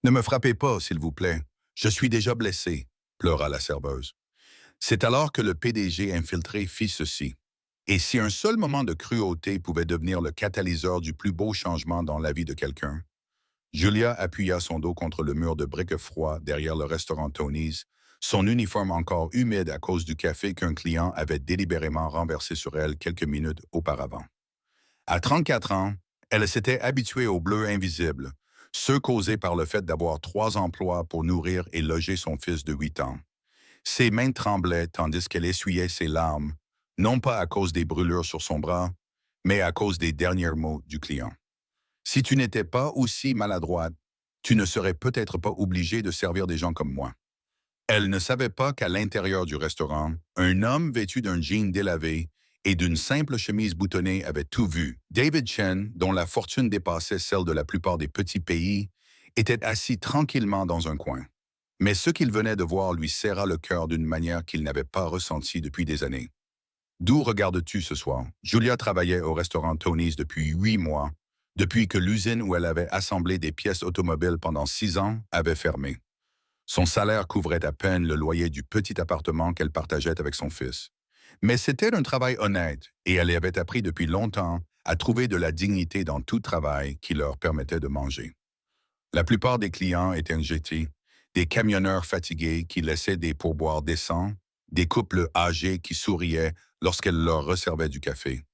Ne me frappez pas, s'il vous plaît. Je suis déjà blessé, pleura la serveuse. C'est alors que le PDG infiltré fit ceci. Et si un seul moment de cruauté pouvait devenir le catalyseur du plus beau changement dans la vie de quelqu'un, Julia appuya son dos contre le mur de briques froid derrière le restaurant Tony's, son uniforme encore humide à cause du café qu'un client avait délibérément renversé sur elle quelques minutes auparavant. À 34 ans, elle s'était habituée au bleu invisible, ceux causés par le fait d'avoir 3 emplois pour nourrir et loger son fils de 8 ans. Ses mains tremblaient tandis qu'elle essuyait ses larmes, non pas à cause des brûlures sur son bras, mais à cause des derniers mots du client. Si tu n'étais pas aussi maladroite, tu ne serais peut-être pas obligé de servir des gens comme moi. Elle ne savait pas qu'à l'intérieur du restaurant, un homme vêtu d'un jean délavé et d'une simple chemise boutonnée avait tout vu. David Chen, dont la fortune dépassait celle de la plupart des petits pays, était assis tranquillement dans un coin. Mais ce qu'il venait de voir lui serra le cœur d'une manière qu'il n'avait pas ressentie depuis des années. D'où regardes-tu ce soir? Julia travaillait au restaurant Tony's depuis 8 mois, depuis que l'usine où elle avait assemblé des pièces automobiles pendant 6 ans avait fermé. Son salaire couvrait à peine le loyer du petit appartement qu'elle partageait avec son fils. Mais c'était un travail honnête et elle y avait appris depuis longtemps à trouver de la dignité dans tout travail qui leur permettait de manger. La plupart des clients étaient injectés, des camionneurs fatigués qui laissaient des pourboires décents, des couples âgés qui souriaient lorsqu'elle leur resservait du café.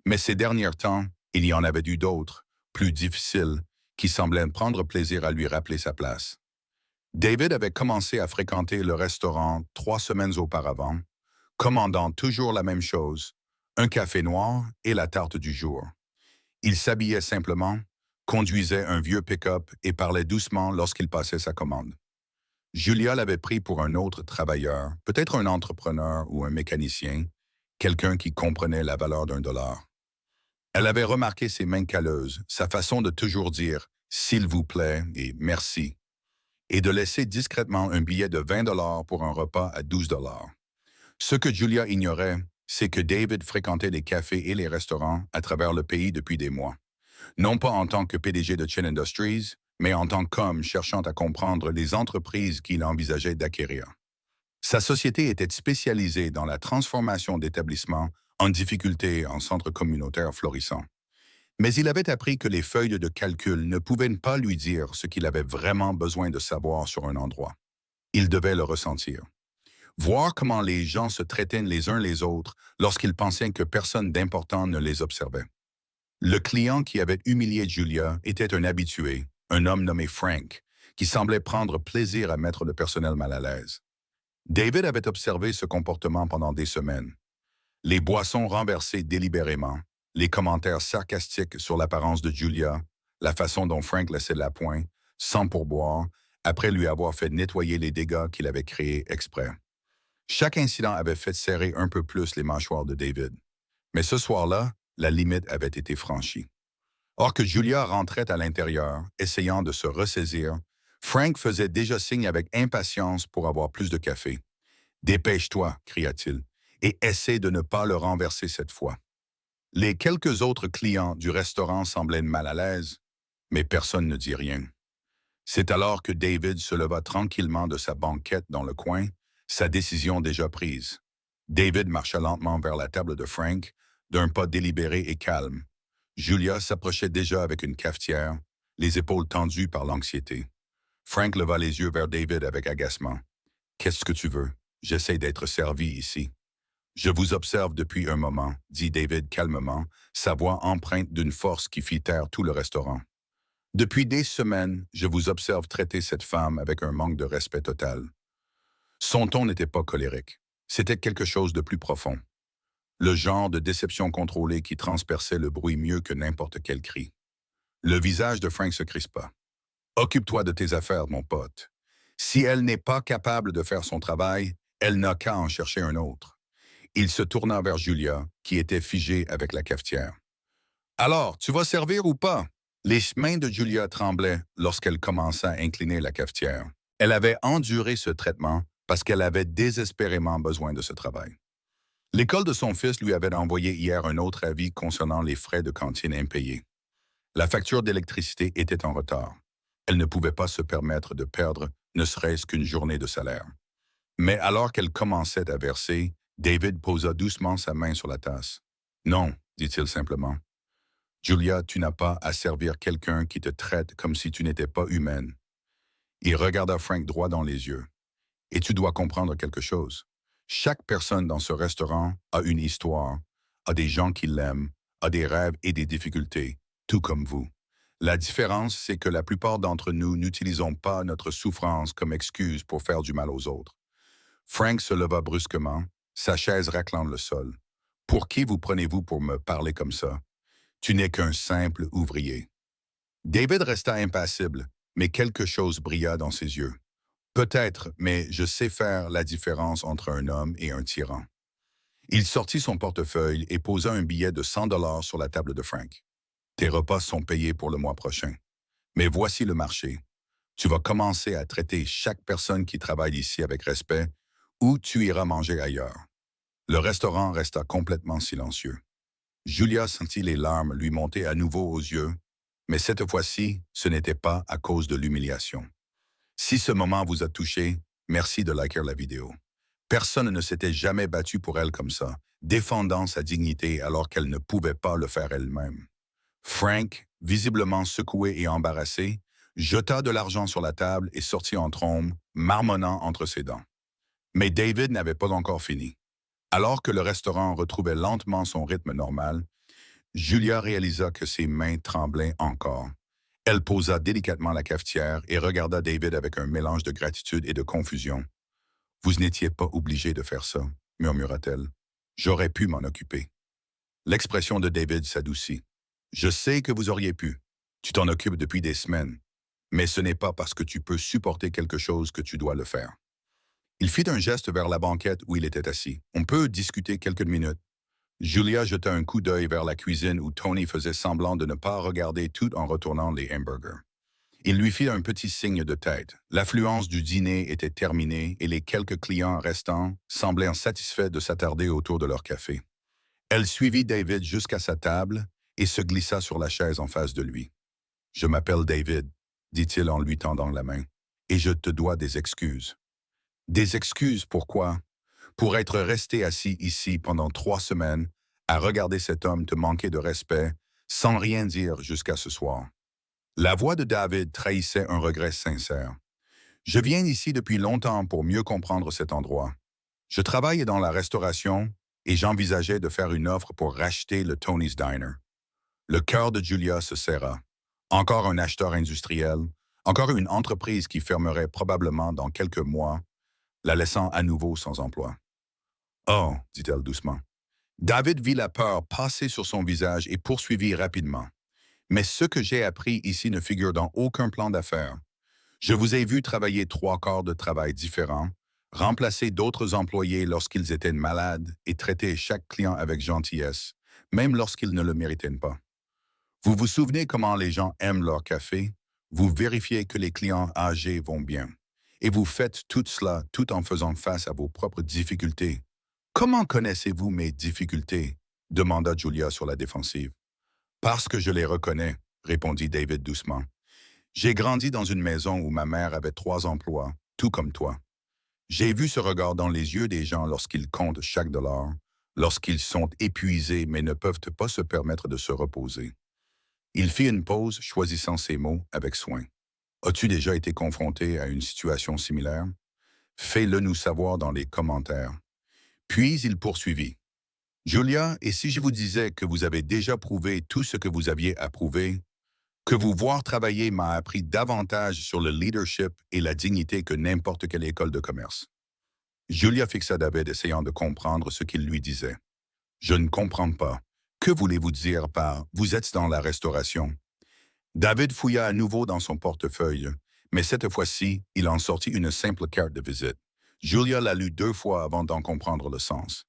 Mais ces derniers temps, il y en avait eu d'autres, plus difficiles, qui semblaient prendre plaisir à lui rappeler sa place. David avait commencé à fréquenter le restaurant 3 semaines auparavant, commandant toujours la même chose, un café noir et la tarte du jour. Il s'habillait simplement, conduisait un vieux pick-up et parlait doucement lorsqu'il passait sa commande. Julia l'avait pris pour un autre travailleur, peut-être un entrepreneur ou un mécanicien, quelqu'un qui comprenait la valeur $1. Elle avait remarqué ses mains calleuses, sa façon de toujours dire « s'il vous plaît » et « merci », et de laisser discrètement un billet de $20 pour un repas à $12. Ce que Julia ignorait, c'est que David fréquentait les cafés et les restaurants à travers le pays depuis des mois. Non pas en tant que PDG de Chen Industries, mais en tant qu'homme cherchant à comprendre les entreprises qu'il envisageait d'acquérir. Sa société était spécialisée dans la transformation d'établissements en difficulté en centres communautaires florissants. Mais il avait appris que les feuilles de calcul ne pouvaient pas lui dire ce qu'il avait vraiment besoin de savoir sur un endroit. Il devait le ressentir. Voir comment les gens se traitaient les uns les autres lorsqu'ils pensaient que personne d'important ne les observait. Le client qui avait humilié Julia était un habitué, un homme nommé Frank, qui semblait prendre plaisir à mettre le personnel mal à l'aise. David avait observé ce comportement pendant des semaines. Les boissons renversées délibérément, les commentaires sarcastiques sur l'apparence de Julia, la façon dont Frank laissait la pointe, sans pourboire, après lui avoir fait nettoyer les dégâts qu'il avait créés exprès. Chaque incident avait fait serrer un peu plus les mâchoires de David. Mais ce soir-là, la limite avait été franchie. Or que Julia rentrait à l'intérieur, essayant de se ressaisir, Frank faisait déjà signe avec impatience pour avoir plus de café. « Dépêche-toi » cria-t-il, « et essaie de ne pas le renverser cette fois. » Les quelques autres clients du restaurant semblaient mal à l'aise, mais personne ne dit rien. C'est alors que David se leva tranquillement de sa banquette dans le coin, sa décision déjà prise. David marcha lentement vers la table de Frank, d'un pas délibéré et calme. Julia s'approchait déjà avec une cafetière, les épaules tendues par l'anxiété. Frank leva les yeux vers David avec agacement. « Qu'est-ce que tu veux? J'essaie d'être servi ici. » « Je vous observe depuis un moment, » dit David calmement, sa voix empreinte d'une force qui fit taire tout le restaurant. « Depuis des semaines, je vous observe traiter cette femme avec un manque de respect total. » Son ton n'était pas colérique. C'était quelque chose de plus profond. Le genre de déception contrôlée qui transperçait le bruit mieux que n'importe quel cri. Le visage de Frank se crispa. « Occupe-toi de tes affaires, mon pote. Si elle n'est pas capable de faire son travail, elle n'a qu'à en chercher un autre. » Il se tourna vers Julia, qui était figée avec la cafetière. « Alors, tu vas servir ou pas? » Les mains de Julia tremblaient lorsqu'elle commença à incliner la cafetière. Elle avait enduré ce traitement parce qu'elle avait désespérément besoin de ce travail. L'école de son fils lui avait envoyé hier un autre avis concernant les frais de cantine impayés. La facture d'électricité était en retard. Elle ne pouvait pas se permettre de perdre ne serait-ce qu'une journée de salaire. Mais alors qu'elle commençait à verser, David posa doucement sa main sur la tasse. Non, dit-il simplement. Julia, tu n'as pas à servir quelqu'un qui te traite comme si tu n'étais pas humaine. Il regarda Frank droit dans les yeux. Et tu dois comprendre quelque chose. Chaque personne dans ce restaurant a une histoire, a des gens qui l'aiment, a des rêves et des difficultés, tout comme vous. La différence, c'est que la plupart d'entre nous n'utilisons pas notre souffrance comme excuse pour faire du mal aux autres. Frank se leva brusquement, sa chaise raclant le sol. Pour qui vous prenez-vous pour me parler comme ça? Tu n'es qu'un simple ouvrier. David resta impassible, mais quelque chose brilla dans ses yeux. Peut-être, mais je sais faire la différence entre un homme et un tyran. Il sortit son portefeuille et posa un billet de 100 $ sur la table de Frank. Tes repas sont payés pour le mois prochain. Mais voici le marché. Tu vas commencer à traiter chaque personne qui travaille ici avec respect ou tu iras manger ailleurs. Le restaurant resta complètement silencieux. Julia sentit les larmes lui monter à nouveau aux yeux, mais cette fois-ci, ce n'était pas à cause de l'humiliation. Si ce moment vous a touché, merci de liker la vidéo. Personne ne s'était jamais battu pour elle comme ça, défendant sa dignité alors qu'elle ne pouvait pas le faire elle-même. Frank, visiblement secoué et embarrassé, jeta de l'argent sur la table et sortit en trombe, marmonnant entre ses dents. Mais David n'avait pas encore fini. Alors que le restaurant retrouvait lentement son rythme normal, Julia réalisa que ses mains tremblaient encore. Elle posa délicatement la cafetière et regarda David avec un mélange de gratitude et de confusion. « Vous n'étiez pas obligé de faire ça, » murmura-t-elle. « J'aurais pu m'en occuper. » L'expression de David s'adoucit. « Je sais que vous auriez pu. Tu t'en occupes depuis des semaines. Mais ce n'est pas parce que tu peux supporter quelque chose que tu dois le faire. » Il fit un geste vers la banquette où il était assis. « On peut discuter quelques minutes. » Julia jeta un coup d'œil vers la cuisine où Tony faisait semblant de ne pas regarder tout en retournant les hamburgers. Il lui fit un petit signe de tête. L'affluence du dîner était terminée et les quelques clients restants semblaient satisfaits de s'attarder autour de leur café. Elle suivit David jusqu'à sa table et se glissa sur la chaise en face de lui. « Je m'appelle David, » dit-il en lui tendant la main, « et je te dois des excuses. » « Des excuses, pourquoi? Pour être resté assis ici pendant 3 semaines, à regarder cet homme te manquer de respect, sans rien dire jusqu'à ce soir. » La voix de David trahissait un regret sincère. « Je viens ici depuis longtemps pour mieux comprendre cet endroit. Je travaille dans la restauration et j'envisageais de faire une offre pour racheter le Tony's Diner. » Le cœur de Julia se serra. Encore un acheteur industriel, encore une entreprise qui fermerait probablement dans quelques mois, la laissant à nouveau sans emploi. « Oh, » dit-elle doucement. David vit la peur passer sur son visage et poursuivit rapidement. « Mais ce que j'ai appris ici ne figure dans aucun plan d'affaires. Je vous ai vu travailler 3/4 de travail différents, remplacer d'autres employés lorsqu'ils étaient malades et traiter chaque client avec gentillesse, même lorsqu'ils ne le méritaient pas. Vous vous souvenez comment les gens aiment leur café? Vous vérifiez que les clients âgés vont bien. Et vous faites tout cela tout en faisant face à vos propres difficultés. Comment connaissez-vous mes difficultés? Demanda Julia sur la défensive. Parce que je les reconnais, répondit David doucement. J'ai grandi dans une maison où ma mère avait 3 emplois, tout comme toi. J'ai vu ce regard dans les yeux des gens lorsqu'ils comptent chaque dollar, lorsqu'ils sont épuisés mais ne peuvent pas se permettre de se reposer. Il fit une pause, choisissant ses mots avec soin. As-tu déjà été confronté à une situation similaire? Fais-le nous savoir dans les commentaires. Puis il poursuivit. Julia, et si je vous disais que vous avez déjà prouvé tout ce que vous aviez à prouver, que vous voir travailler m'a appris davantage sur le leadership et la dignité que n'importe quelle école de commerce. Julia fixa David essayant de comprendre ce qu'il lui disait. Je ne comprends pas. Que voulez-vous dire par « vous êtes dans la restauration » David fouilla à nouveau dans son portefeuille, mais cette fois-ci, il en sortit une simple carte de visite. Julia la lut 2 fois avant d'en comprendre le sens.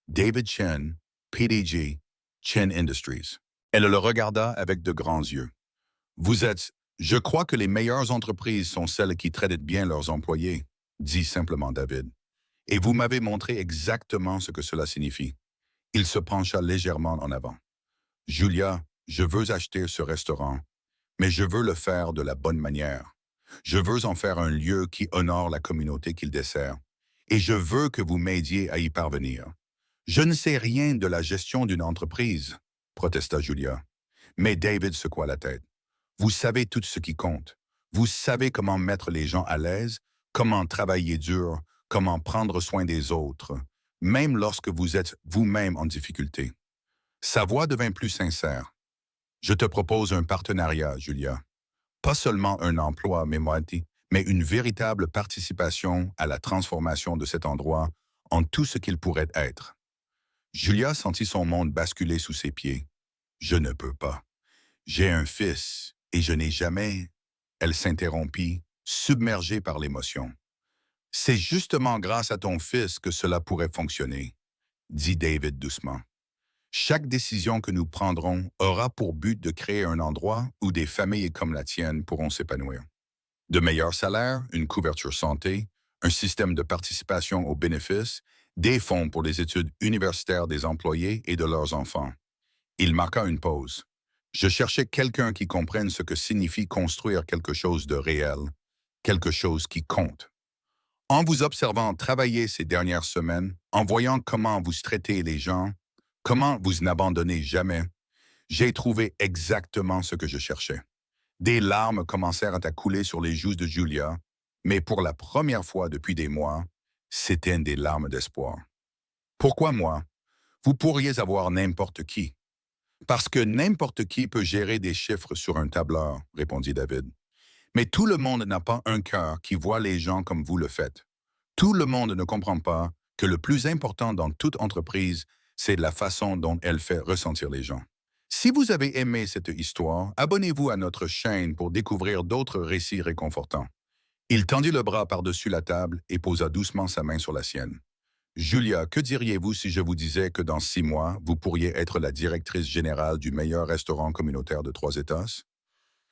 David Chen, PDG, Chen Industries. Elle le regarda avec de grands yeux. Vous êtes... Je crois que les meilleures entreprises sont celles qui traitent bien leurs employés, dit simplement David. Et vous m'avez montré exactement ce que cela signifie. Il se pencha légèrement en avant. Julia, je veux acheter ce restaurant, mais je veux le faire de la bonne manière. Je veux en faire un lieu qui honore la communauté qu'il dessert. Et je veux que vous m'aidiez à y parvenir. Je ne sais rien de la gestion d'une entreprise, protesta Julia. Mais David secoua la tête. Vous savez tout ce qui compte. Vous savez comment mettre les gens à l'aise, comment travailler dur, comment prendre soin des autres, même lorsque vous êtes vous-même en difficulté. Sa voix devint plus sincère. Je te propose un partenariat, Julia. Pas seulement un emploi, mais une véritable participation à la transformation de cet endroit en tout ce qu'il pourrait être. Julia sentit son monde basculer sous ses pieds. Je ne peux pas. J'ai un fils et je n'ai jamais... Elle s'interrompit, submergée par l'émotion. C'est justement grâce à ton fils que cela pourrait fonctionner, dit David doucement. Chaque décision que nous prendrons aura pour but de créer un endroit où des familles comme la tienne pourront s'épanouir. De meilleurs salaires, une couverture santé, un système de participation aux bénéfices, des fonds pour les études universitaires des employés et de leurs enfants. Il marqua une pause. Je cherchais quelqu'un qui comprenne ce que signifie construire quelque chose de réel, quelque chose qui compte. En vous observant travailler ces dernières semaines, en voyant comment vous traitez les gens, comment vous n'abandonnez jamais, j'ai trouvé exactement ce que je cherchais. Des larmes commencèrent à couler sur les joues de Julia, mais pour la première fois depuis des mois, c'étaient des larmes d'espoir. Pourquoi moi? Vous pourriez avoir n'importe qui. Parce que n'importe qui peut gérer des chiffres sur un tableur, répondit David. Mais tout le monde n'a pas un cœur qui voit les gens comme vous le faites. Tout le monde ne comprend pas que le plus important dans toute entreprise, c'est la façon dont elle fait ressentir les gens. Si vous avez aimé cette histoire, abonnez-vous à notre chaîne pour découvrir d'autres récits réconfortants. Il tendit le bras par-dessus la table et posa doucement sa main sur la sienne. Julia, que diriez-vous si je vous disais que dans 6 mois, vous pourriez être la directrice générale du meilleur restaurant communautaire de Trois-États?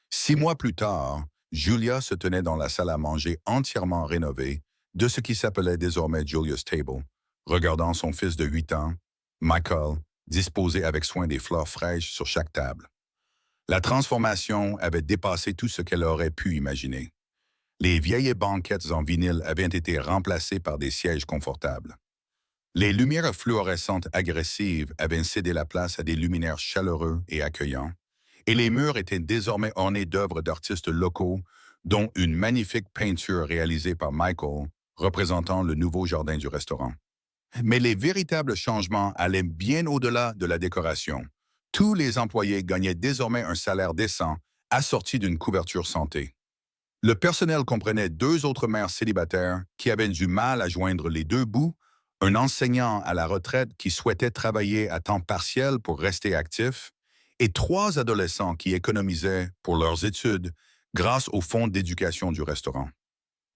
6 mois plus tard, Julia se tenait dans la salle à manger entièrement rénovée de ce qui s'appelait désormais Julia's Table, regardant son fils de 8 ans, Michael, disposer avec soin des fleurs fraîches sur chaque table. La transformation avait dépassé tout ce qu'elle aurait pu imaginer. Les vieilles banquettes en vinyle avaient été remplacées par des sièges confortables. Les lumières fluorescentes agressives avaient cédé la place à des luminaires chaleureux et accueillants, et les murs étaient désormais ornés d'œuvres d'artistes locaux, dont une magnifique peinture réalisée par Michael, représentant le nouveau jardin du restaurant. Mais les véritables changements allaient bien au-delà de la décoration. Tous les employés gagnaient désormais un salaire décent, assorti d'une couverture santé. Le personnel comprenait 2 autres mères célibataires qui avaient du mal à joindre les 2 bouts, un enseignant à la retraite qui souhaitait travailler à temps partiel pour rester actif, et 3 adolescents qui économisaient pour leurs études grâce au fonds d'éducation du restaurant.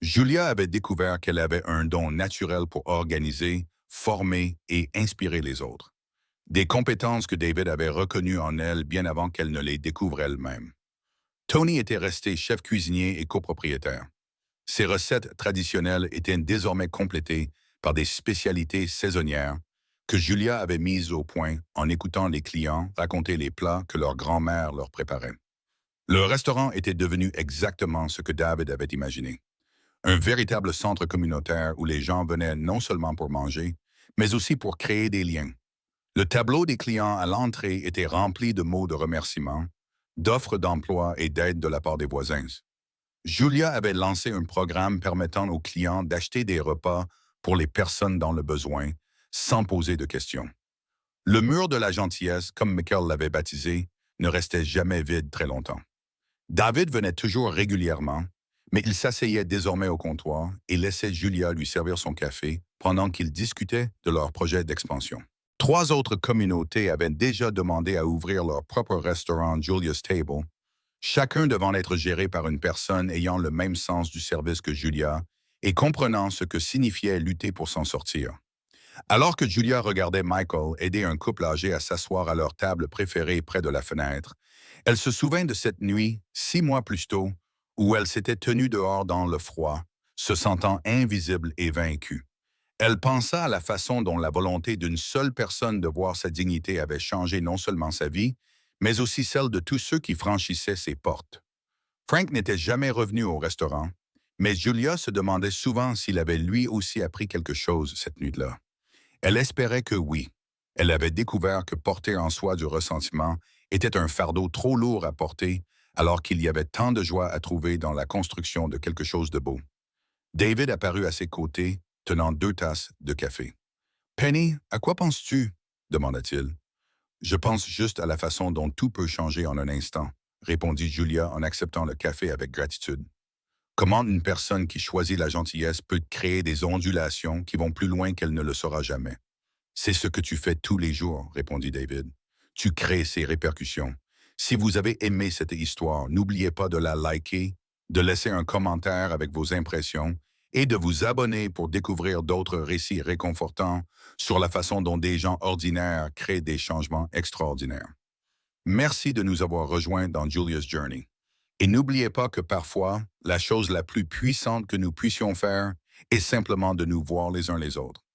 Julia avait découvert qu'elle avait un don naturel pour organiser, former et inspirer les autres. Des compétences que David avait reconnues en elle bien avant qu'elle ne les découvre elle-même. Tony était resté chef cuisinier et copropriétaire. Ses recettes traditionnelles étaient désormais complétées par des spécialités saisonnières que Julia avait mises au point en écoutant les clients raconter les plats que leur grand-mère leur préparait. Le restaurant était devenu exactement ce que David avait imaginé. Un véritable centre communautaire où les gens venaient non seulement pour manger, mais aussi pour créer des liens. Le tableau des clients à l'entrée était rempli de mots de remerciement, d'offres d'emploi et d'aide de la part des voisins. Julia avait lancé un programme permettant aux clients d'acheter des repas pour les personnes dans le besoin, sans poser de questions. Le mur de la gentillesse, comme Michael l'avait baptisé, ne restait jamais vide très longtemps. David venait toujours régulièrement, mais il s'asseyait désormais au comptoir et laissait Julia lui servir son café pendant qu'ils discutaient de leur projet d'expansion. 3 autres communautés avaient déjà demandé à ouvrir leur propre restaurant Julia's Table, chacun devant être géré par une personne ayant le même sens du service que Julia et comprenant ce que signifiait lutter pour s'en sortir. Alors que Julia regardait Michael aider un couple âgé à s'asseoir à leur table préférée près de la fenêtre, elle se souvint de cette nuit, 6 mois plus tôt, où elle s'était tenue dehors dans le froid, se sentant invisible et vaincue. Elle pensa à la façon dont la volonté d'une seule personne de voir sa dignité avait changé non seulement sa vie, mais aussi celle de tous ceux qui franchissaient ses portes. Frank n'était jamais revenu au restaurant, mais Julia se demandait souvent s'il avait lui aussi appris quelque chose cette nuit-là. Elle espérait que oui. Elle avait découvert que porter en soi du ressentiment était un fardeau trop lourd à porter, alors qu'il y avait tant de joie à trouver dans la construction de quelque chose de beau. David apparut à ses côtés, tenant 2 tasses de café. Penny, à quoi penses-tu? Demanda-t-il. Je pense juste à la façon dont tout peut changer en un instant, répondit Julia en acceptant le café avec gratitude. Comment une personne qui choisit la gentillesse peut créer des ondulations qui vont plus loin qu'elle ne le saura jamais? C'est ce que tu fais tous les jours, répondit David. Tu crées ces répercussions. Si vous avez aimé cette histoire, n'oubliez pas de la liker, de laisser un commentaire avec vos impressions et de vous abonner pour découvrir d'autres récits réconfortants sur la façon dont des gens ordinaires créent des changements extraordinaires. Merci de nous avoir rejoints dans Julia's Journey. Et n'oubliez pas que parfois, la chose la plus puissante que nous puissions faire est simplement de nous voir les uns les autres.